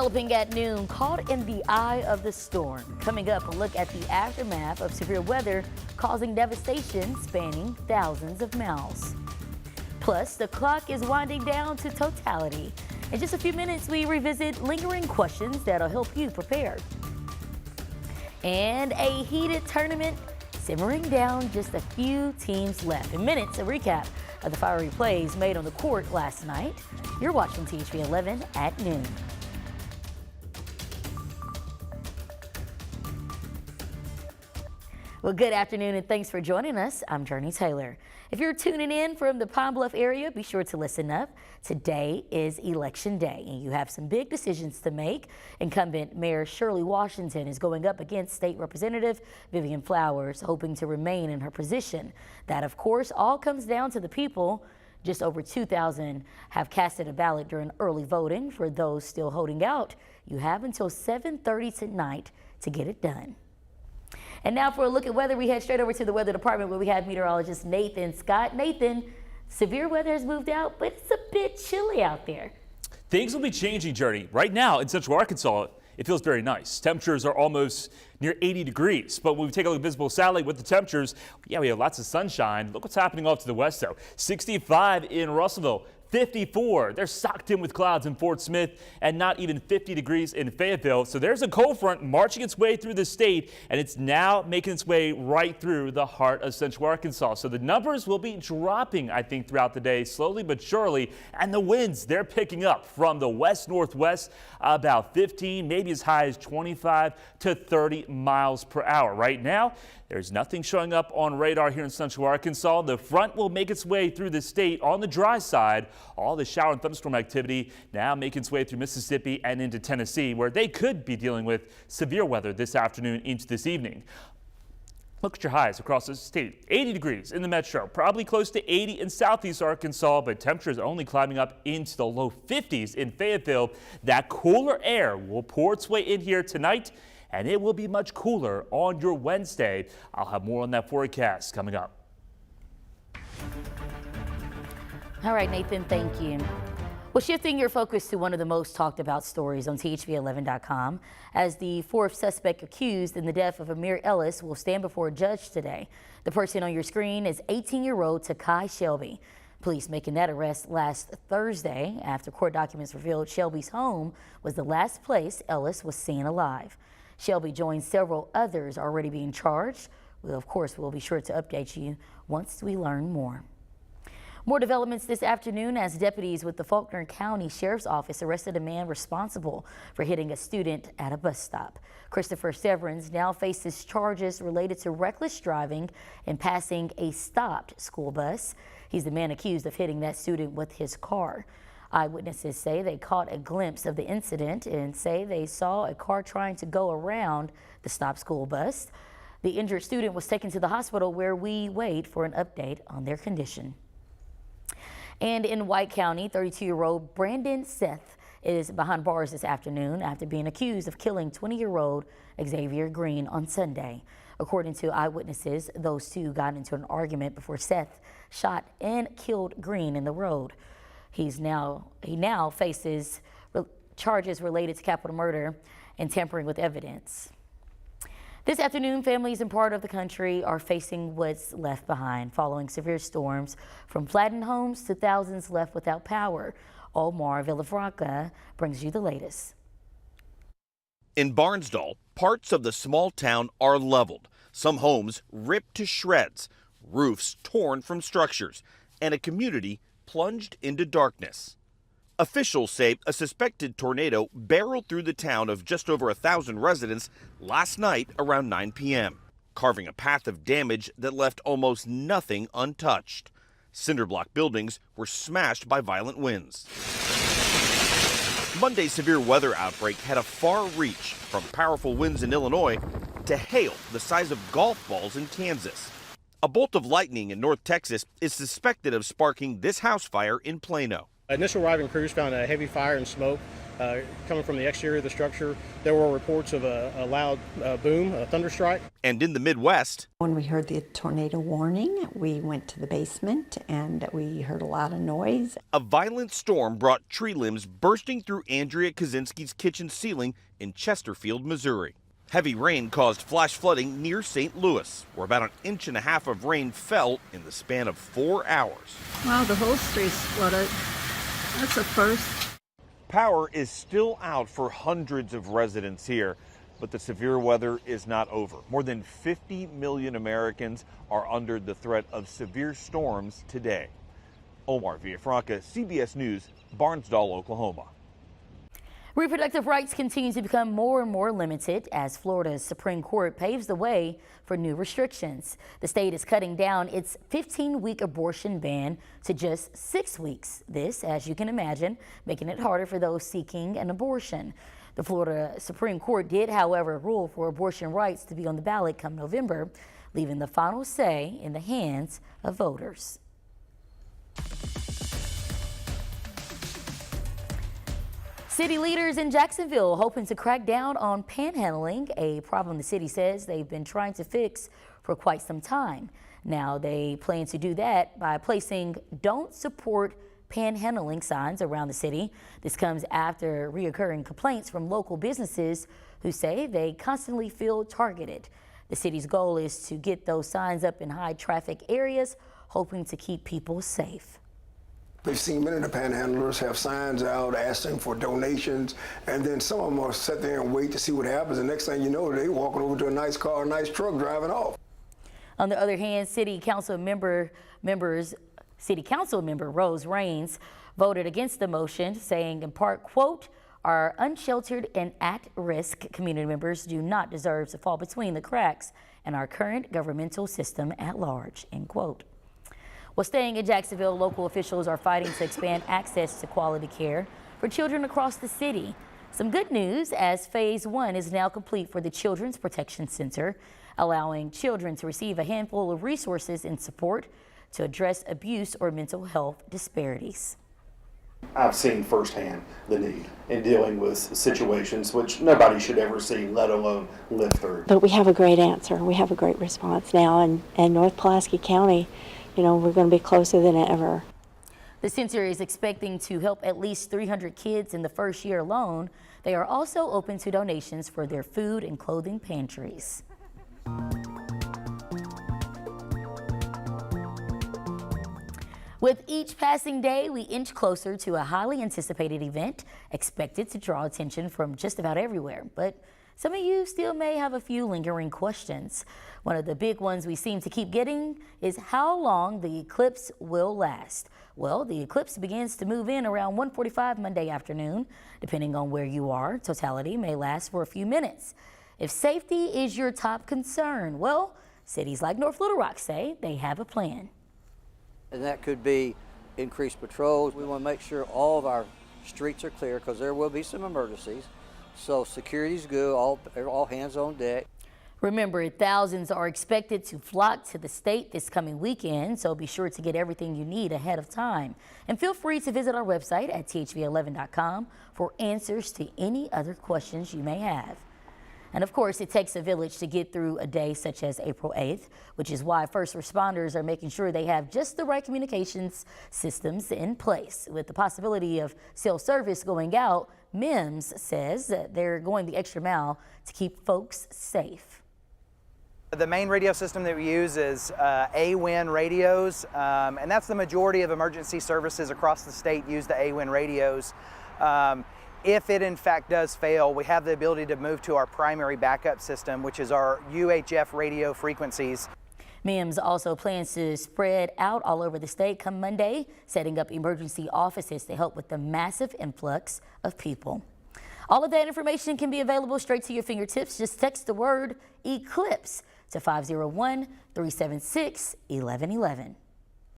Developing at noon, caught in the eye of the storm. Coming up, a look at the aftermath of severe weather causing devastation spanning thousands of miles. Plus, the clock is winding down to totality. In just a few minutes, we revisit lingering questions that'll help you prepare. And a heated tournament simmering down, just a few teams left. In minutes, a recap of the fiery plays made on the court last night. You're watching THV 11 at noon. Well, good afternoon and thanks for joining us. I'm Jurnee Taylor. If you're tuning in from the Pine Bluff area, be sure to listen up. Today is Election Day and you have some big decisions to make. Incumbent Mayor Shirley Washington is going up against State Representative Vivian Flowers, hoping to remain in her position. That, of course, all comes down to the people. Just over 2,000 have casted a ballot during early voting. For those still holding out, you have until 7:30 tonight to get it done. And now for a look at weather, we head straight over to the weather department where we have meteorologist Nathan Scott. Nathan, severe weather has moved out, but it's a bit chilly out there. Things will be changing, Jurnee. Right now in central Arkansas, it feels very nice. Temperatures are almost near 80 degrees. But when we take a look at visible satellite with the temperatures, yeah, we have lots of sunshine. Look what's happening off to the west, though. 65 in Russellville. 54. They're socked in with clouds in Fort Smith and not even 50 degrees in Fayetteville. So there's a cold front marching its way through the state, and it's now making its way right through the heart of central Arkansas. So the numbers will be dropping, I think, throughout the day, slowly but surely. And the winds, they're picking up from the west-northwest, about 15, maybe as high as 25 to 30 miles per hour. Right now, there's nothing showing up on radar here in central Arkansas. The front will make its way through the state on the dry side. All the shower and thunderstorm activity now making its way through Mississippi and into Tennessee, where they could be dealing with severe weather this afternoon into this evening. Look at your highs across the state. 80 degrees in the metro, probably close to 80 in southeast Arkansas, but temperatures only climbing up into the low 50s in Fayetteville. That cooler air will pour its way in here tonight, and it will be much cooler on your Wednesday. I'll have more on that forecast coming up. All right, Nathan, thank you. Well, shifting your focus to one of the most talked about stories on THV11.com, as the fourth suspect accused in the death of Amir Ellis will stand before a judge today. The person on your screen is 18-year-old Takai Shelby. Police making that arrest last Thursday after court documents revealed Shelby's home was the last place Ellis was seen alive. Shelby joins several others already being charged. Well, of course, we'll be sure to update you once we learn more. More developments this afternoon as deputies with the Faulkner County Sheriff's Office arrested a man responsible for hitting a student at a bus stop. Christopher Severance now faces charges related to reckless driving and passing a stopped school bus. He's the man accused of hitting that student with his car. Eyewitnesses say they caught a glimpse of the incident and say they saw a car trying to go around the stopped school bus. The injured student was taken to the hospital where we wait for an update on their condition. And in White County, 32-year-old Brandon Seth is behind bars this afternoon after being accused of killing 20-year-old Xavier Green on Sunday. According to eyewitnesses, those two got into an argument before Seth shot and killed Green in the road. He now faces charges related to capital murder and tampering with evidence. This afternoon, families in part of the country are facing what's left behind following severe storms, from flattened homes to thousands left without power. Omar Villafranca brings you the latest. In Barnsdall, parts of the small town are leveled, some homes ripped to shreds, roofs torn from structures, and a community plunged into darkness. Officials say a suspected tornado barreled through the town of just over 1,000 residents last night around 9 p.m., carving a path of damage that left almost nothing untouched. Cinderblock buildings were smashed by violent winds. Monday's severe weather outbreak had a far reach, from powerful winds in Illinois to hail the size of golf balls in Kansas. A bolt of lightning in North Texas is suspected of sparking this house fire in Plano. Initial arriving crews found a heavy fire and smoke coming from the exterior of the structure. There were reports of a loud boom, a thunderstrike. And in the Midwest, when we heard the tornado warning, we went to the basement and we heard a lot of noise. a violent storm brought tree limbs bursting through Andrea Kaczynski's kitchen ceiling in Chesterfield, Missouri. Heavy rain caused flash flooding near St. Louis, where about 1.5 inches of rain fell in the span of 4 hours. Wow, the whole street's flooded. That's a first. Power is still out for hundreds of residents here, but the severe weather is not over. More than 50 million Americans are under the threat of severe storms today. Omar Villafranca, CBS News, Barnesdall, Oklahoma. Reproductive rights continue to become more and more limited as Florida's Supreme Court paves the way for new restrictions. The state is cutting down its 15-week abortion ban to just 6 weeks. This, as you can imagine, making it harder for those seeking an abortion. The Florida Supreme Court did, however, rule for abortion rights to be on the ballot come November, leaving the final say in the hands of voters. City leaders in Jacksonville hoping to crack down on panhandling, a problem the city says they've been trying to fix for quite some time. Now they plan to do that by placing "Don't Support Panhandling" signs around the city. This comes after reoccurring complaints from local businesses who say they constantly feel targeted. The city's goal is to get those signs up in high traffic areas, hoping to keep people safe. We've seen many of the panhandlers have signs out asking for donations, and then some of them will sit there and wait to see what happens. The next thing you know, they're walking over to a nice car, a nice truck driving off. On the other hand, City Council member Rose Raines voted against the motion, saying in part, quote, "Our unsheltered and at-risk community members do not deserve to fall between the cracks in our current governmental system at large," end quote. Well, staying in Jacksonville, local officials are fighting to expand access to quality care for children across the city. Some good news, as phase 1 is now complete for the Children's Protection Center, allowing children to receive a handful of resources and support to address abuse or mental health disparities. I've seen firsthand the need in dealing with situations which nobody should ever see, let alone live through. But we have a great answer. We have a great response now, and North Pulaski County, you know, we're going to be closer than ever. The center is expecting to help at least 300 kids in the first year alone. They are also open to donations for their food and clothing pantries. With each passing day, we inch closer to a highly anticipated event expected to draw attention from just about everywhere. But some of you still may have a few lingering questions. One of the big ones we seem to keep getting is how long the eclipse will last. Well, the eclipse begins to move in around 1:45 Monday afternoon. Depending on where you are, totality may last for a few minutes. If safety is your top concern, well, cities like North Little Rock say they have a plan. And that could be increased patrols. We want to make sure all of our streets are clear because there will be some emergencies. So security's good, all hands on deck. Remember, thousands are expected to flock to the state this coming weekend, so be sure to get everything you need ahead of time. And feel free to visit our website at thv11.com for answers to any other questions you may have. And of course, it takes a village to get through a day such as April 8th, which is why first responders are making sure they have just the right communications systems in place. With the possibility of cell service going out, MIMS says that they're going the extra mile to keep folks safe. The main radio system that we use is AWIN radios, and that's the majority of emergency services across the state use the AWIN radios. If it in fact does fail, we have the ability to move to our primary backup system, which is our UHF radio frequencies. MIMS also plans to spread out all over the state come Monday, setting up emergency offices to help with the massive influx of people. All of that information can be available straight to your fingertips. Just text the word ECLIPSE to 501-376-1111.